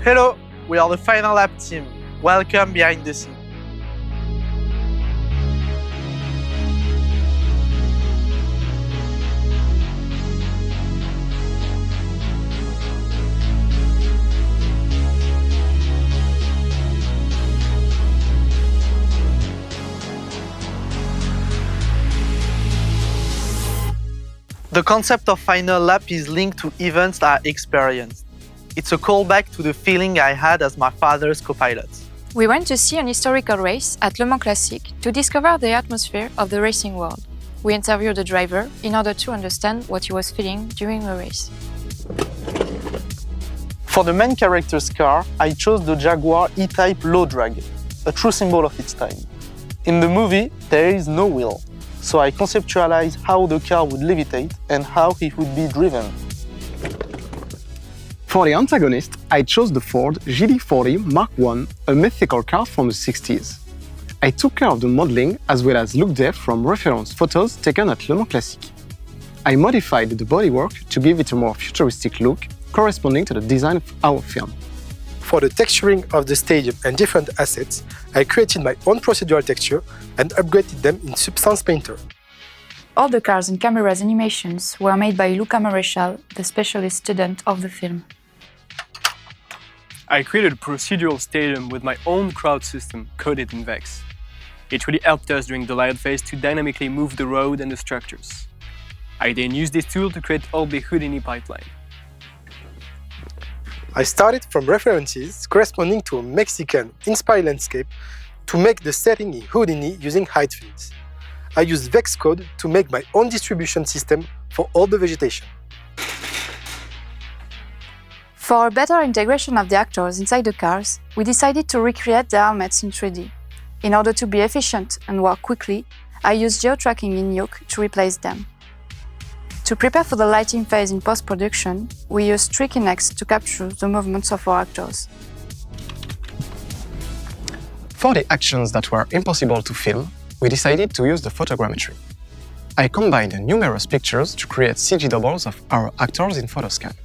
Hello, we are the Final Lap team. Welcome behind the scenes. The concept of Final Lap is linked to events I experienced. It's a callback to the feeling I had as my father's co-pilot. We went to see an historical race at Le Mans Classique to discover the atmosphere of the racing world. We interviewed the driver in order to understand what he was feeling during the race. For the main character's car, I chose the Jaguar E-Type low drag, a true symbol of its time. In the movie, there is no wheel, so I conceptualized how the car would levitate and how it would be driven. For the Antagonist, I chose the Ford GD40 Mark I, a mythical car from the 60s. I took care of the modeling as well as looked there from reference photos taken at Le Mans Classique. I modified the bodywork to give it a more futuristic look, corresponding to the design of our film. For the texturing of the stadium and different assets, I created my own procedural texture and upgraded them in Substance Painter. All the cars and cameras animations were made by Luca Maréchal, the specialist student of the film. I created a procedural stadium with my own crowd system coded in VEX. It really helped us during the layout phase to dynamically move the road and the structures. I then used this tool to create all the Houdini pipeline. I started from references corresponding to a Mexican-inspired landscape to make the setting in Houdini using height fields. I used VEX code to make my own distribution system for all the vegetation. For a better integration of the actors inside the cars, we decided to recreate the helmets in 3D. In order to be efficient and work quickly, I used geo-tracking in Nuke to replace them. To prepare for the lighting phase in post-production, we used Trikinex to capture the movements of our actors. For the actions that were impossible to film, we decided to use the photogrammetry. I combined numerous pictures to create CG doubles of our actors in Photoscan.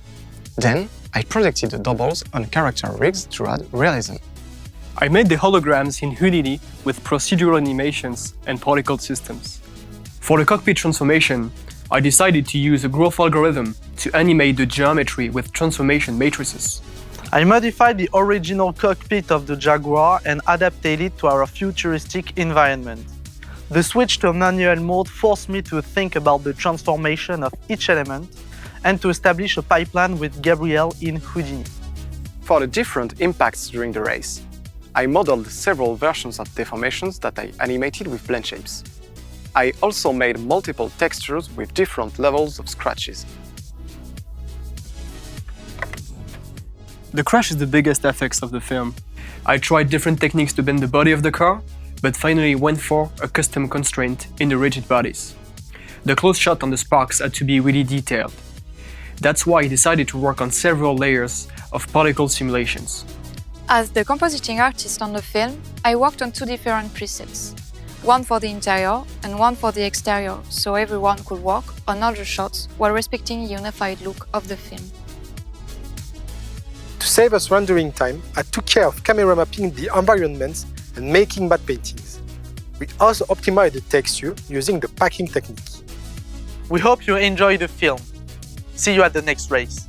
Then, I projected the doubles on character rigs to add realism. I made the holograms in Houdini with procedural animations and particle systems. For the cockpit transformation, I decided to use a growth algorithm to animate the geometry with transformation matrices. I modified the original cockpit of the Jaguar and adapted it to our futuristic environment. The switch to a manual mode forced me to think about the transformation of each element and to establish a pipeline with Gabriel in Houdini. For the different impacts during the race, I modeled several versions of deformations that I animated with blend shapes. I also made multiple textures with different levels of scratches. The crash is the biggest FX of the film. I tried different techniques to bend the body of the car, but finally went for a custom constraint in the rigid bodies. The close shot on the sparks had to be really detailed. That's why I decided to work on several layers of particle simulations. As the compositing artist on the film, I worked on two different presets. One for the interior and one for the exterior, so everyone could work on all the shots while respecting the unified look of the film. To save us rendering time, I took care of camera mapping the environments and making matte paintings. We also optimized the texture using the packing technique. We hope you enjoy the film. See you at the next race.